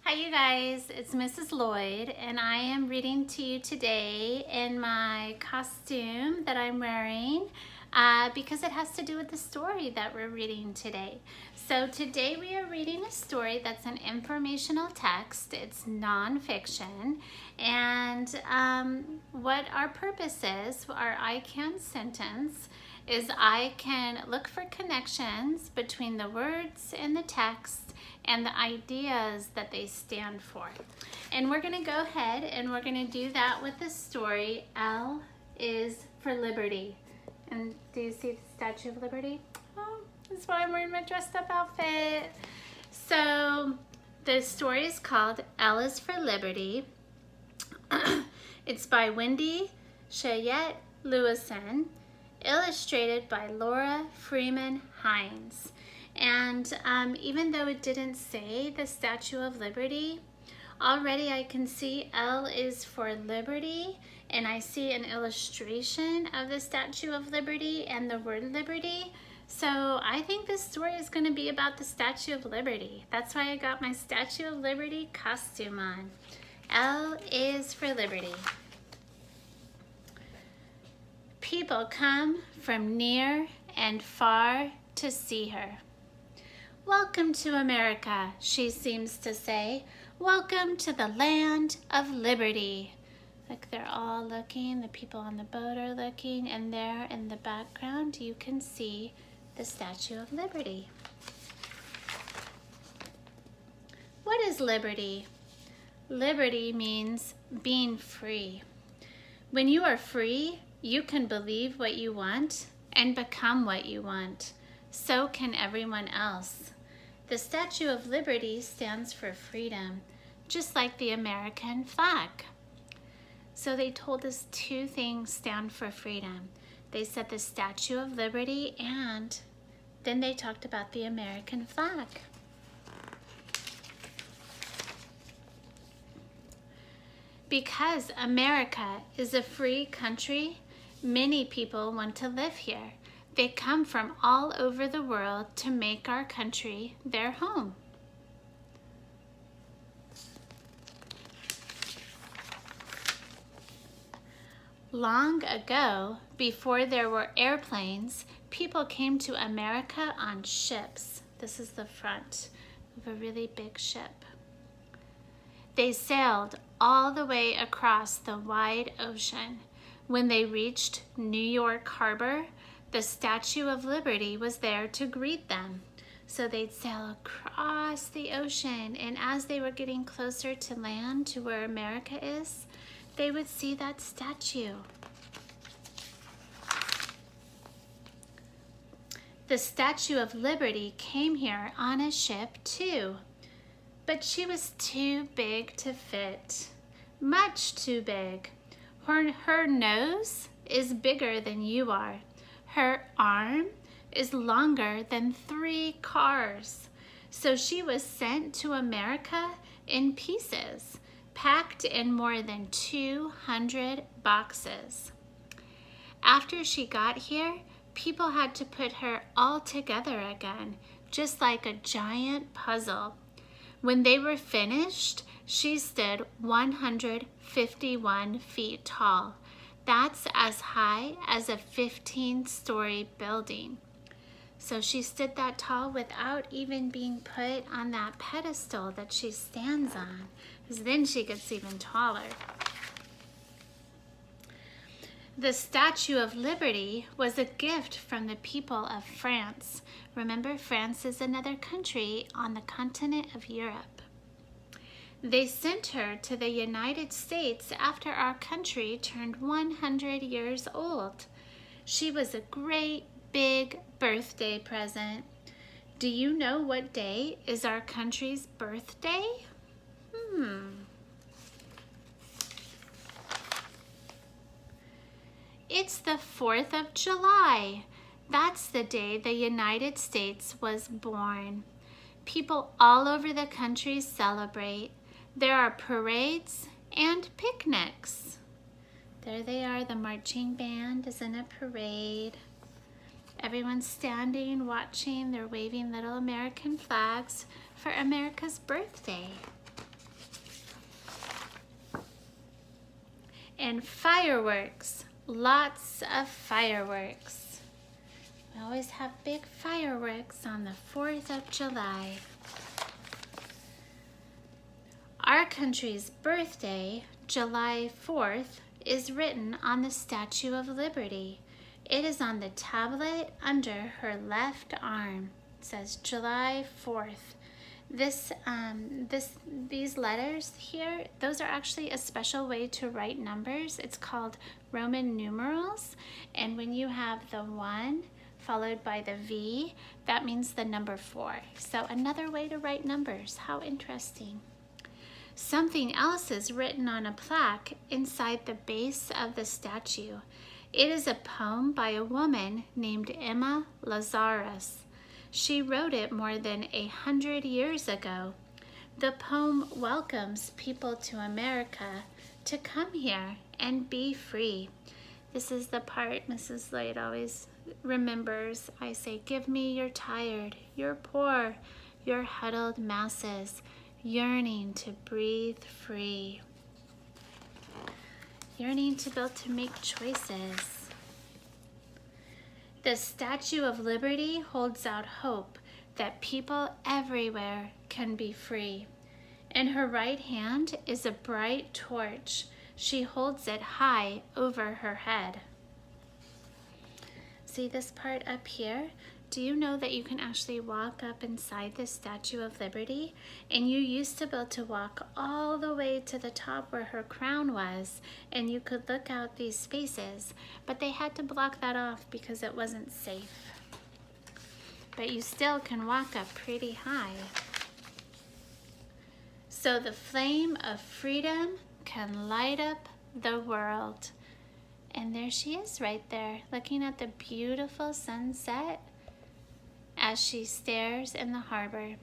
Hi you guys, it's Mrs. Lloyd and I am reading to you today in my costume that I'm wearing because it has to do with the story that we're reading today. So today we are reading a story that's an informational text. It's nonfiction, and what our purpose is, our I Can sentence, is I can look for connections between the words in the text and the ideas that they stand for. And we're going to go ahead and we're going to do that with the story, L is for Liberty. And do you see the Statue of Liberty? Oh, that's why I'm wearing my dressed up outfit. So the story is called L is for Liberty. It's by Wendy Cheyette Lewison, illustrated by Laura Freeman Hines. And even though it didn't say the Statue of Liberty, already I can see L is for Liberty, and I see an illustration of the Statue of Liberty and the word Liberty. So I think this story is going to be about the Statue of Liberty. That's why I got my Statue of Liberty costume on. L is for Liberty. People come from near and far to see her. Welcome to America, she seems to say. Welcome to the land of liberty. Look, they're all looking. The people on the boat are looking. And there in the background, you can see the Statue of Liberty. What is liberty? Liberty means being free. When you are free, you can believe what you want and become what you want. So can everyone else. The Statue of Liberty stands for freedom, just like the American flag. So they told us two things stand for freedom. They said the Statue of Liberty, and then they talked about the American flag. Because America is a free country, many people want to live here. They come from all over the world to make our country their home. Long ago, before there were airplanes, people came to America on ships. This is the front of a really big ship. They sailed all the way across the wide ocean. When they reached New York Harbor, the Statue of Liberty was there to greet them. So they'd sail across the ocean, and as they were getting closer to land, to where America is, they would see that statue. The Statue of Liberty came here on a ship too, but she was too big to fit, much too big. Her nose is bigger than you are. Her arm is longer than 3 cars. So she was sent to America in pieces, packed in more than 200 boxes. After she got here, people had to put her all together again, just like a giant puzzle. When they were finished, she stood 151 feet tall. That's as high as a 15-story building. So she stood that tall without even being put on that pedestal that she stands on, because then she gets even taller. The Statue of Liberty was a gift from the people of France. Remember, France is another country on the continent of Europe. They sent her to the United States after our country turned 100 years old. She was a great big birthday present. Do you know what day is our country's birthday? It's the 4th of July. That's the day the United States was born. People all over the country celebrate. There are parades and picnics. There they are, the marching band is in a parade. Everyone's standing, watching. They're waving little American flags for America's birthday. And fireworks, lots of fireworks. We always have big fireworks on the 4th of July. Our country's birthday, July 4th, is written on the Statue of Liberty. It is on the tablet under her left arm. It says July 4th. These letters here, those are actually a special way to write numbers. It's called Roman numerals. And when you have the 1 followed by the V, that means the number 4. So another way to write numbers. How interesting. Something else is written on a plaque inside the base of the statue. It is a poem by a woman named Emma Lazarus. She wrote it more than 100 years ago. The poem welcomes people to America to come here and be free. This is the part Mrs. Lloyd always remembers. I say, give me your tired, your poor, your huddled masses, yearning to breathe free. Yearning to be able to make choices. The Statue of Liberty holds out hope that people everywhere can be free. In her right hand is a bright torch. She holds it high over her head. See this part up here? Do you know that you can actually walk up inside the Statue of Liberty? And you used to be able to walk all the way to the top where her crown was, and you could look out these spaces, but they had to block that off because it wasn't safe. But you still can walk up pretty high. So the flame of freedom can light up the world. And there she is right there, looking at the beautiful sunset as she stares in the harbor.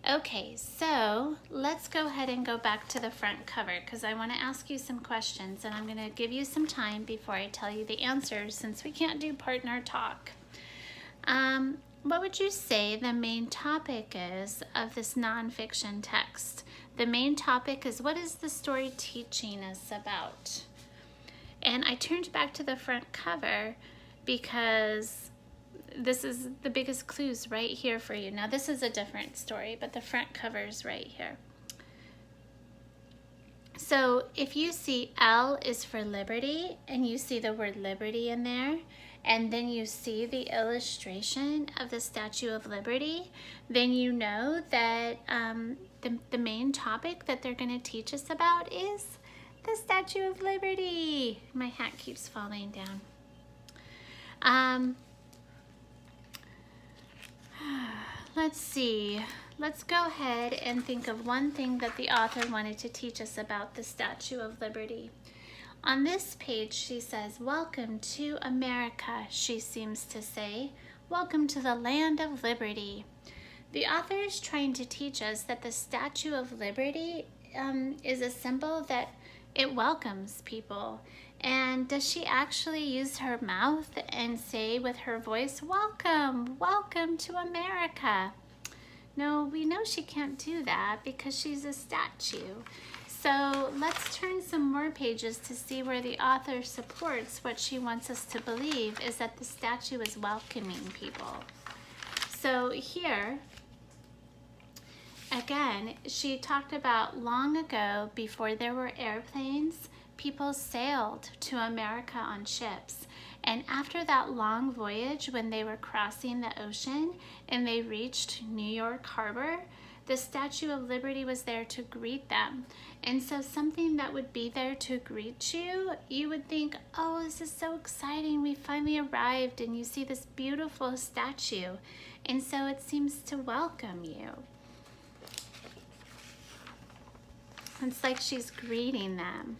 Okay, so let's go ahead and go back to the front cover because I want to ask you some questions, and I'm going to give you some time before I tell you the answers since we can't do partner talk. What would you say the main topic is of this nonfiction text? The main topic is, what is the story teaching us about? And I turned back to the front cover because this is the biggest clues right here for you. Now this is a different story, but the front cover is right here. So if you see L is for liberty, and you see the word liberty in there, and then you see the illustration of the Statue of Liberty, then you know that the main topic that they're going to teach us about is the Statue of Liberty. My hat keeps falling down. Let's see. Let's go ahead and think of one thing that the author wanted to teach us about the Statue of Liberty. On this page, she says, "Welcome to America," she seems to say. "Welcome to the land of liberty." The author is trying to teach us that the Statue of Liberty is a symbol that it welcomes people. And does she actually use her mouth and say with her voice, "Welcome, welcome to America"? No, we know she can't do that because she's a statue. So let's turn some more pages to see where the author supports what she wants us to believe is that the statue is welcoming people. So here, again, she talked about long ago, before there were airplanes, people sailed to America on ships. And after that long voyage, when they were crossing the ocean and they reached New York Harbor, the Statue of Liberty was there to greet them. And so something that would be there to greet you, you would think, oh, this is so exciting. We finally arrived, and you see this beautiful statue. And so it seems to welcome you. It's like she's greeting them.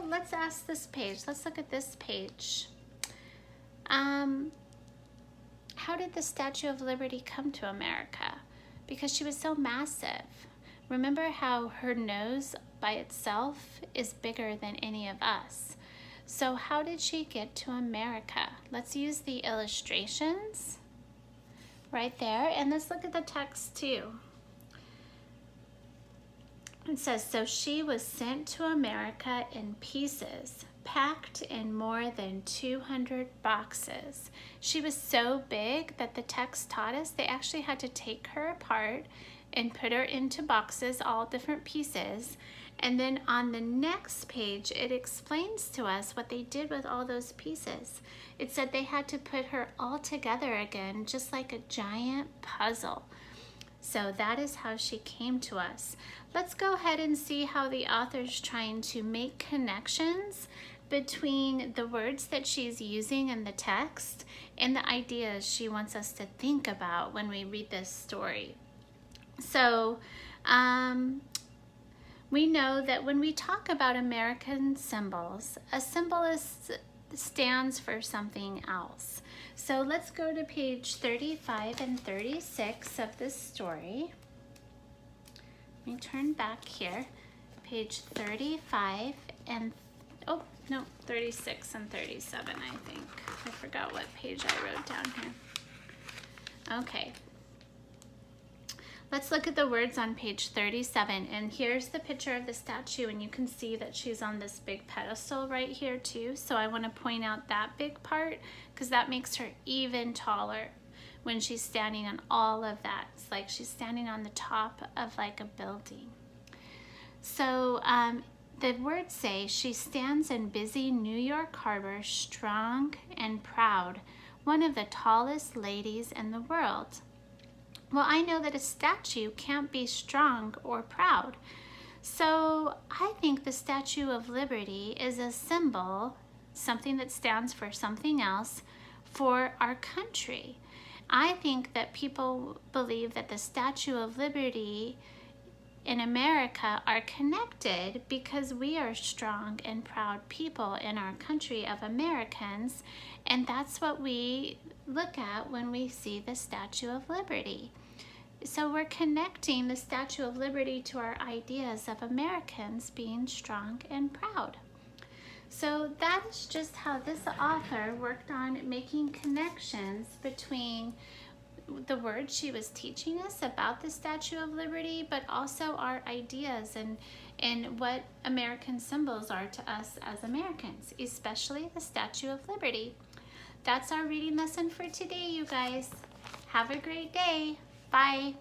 Let's ask this page. Let's look at this page. How did the Statue of Liberty come to America? Because she was so massive. Remember how her nose by itself is bigger than any of us. So how did she get to America? Let's use the illustrations right there, and let's look at the text too. It says, so she was sent to America in pieces, packed in more than 200 boxes. She was so big that the text taught us they actually had to take her apart and put her into boxes, all different pieces. And then on the next page, it explains to us what they did with all those pieces. It said they had to put her all together again, just like a giant puzzle. So that is how she came to us. Let's go ahead and see how the author's trying to make connections between the words that she's using in the text and the ideas she wants us to think about when we read this story. So we know that when we talk about American symbols, a symbol stands for something else. So let's go to page 35 and 36 of this story. Let me turn back here. Page 35 and, 36 and 37, I think. I forgot what page I wrote down here. Okay. Let's look at the words on page 37, and here's the picture of the statue, and you can see that she's on this big pedestal right here too. So I want to point out that big part because that makes her even taller when she's standing on all of that. It's like she's standing on the top of like a building. So the words say, she stands in busy New York Harbor, strong and proud, one of the tallest ladies in the world. Well, I know that a statue can't be strong or proud. So I think the Statue of Liberty is a symbol, something that stands for something else, for our country. I think that people believe that the Statue of Liberty in America are connected because we are strong and proud people in our country of Americans, and that's what we look at when we see the Statue of Liberty. So we're connecting the Statue of Liberty to our ideas of Americans being strong and proud. So that is just how this author worked on making connections between the words she was teaching us about the Statue of Liberty, but also our ideas and what American symbols are to us as Americans, especially the Statue of Liberty. That's our reading lesson for today, you guys. Have a great day. Bye.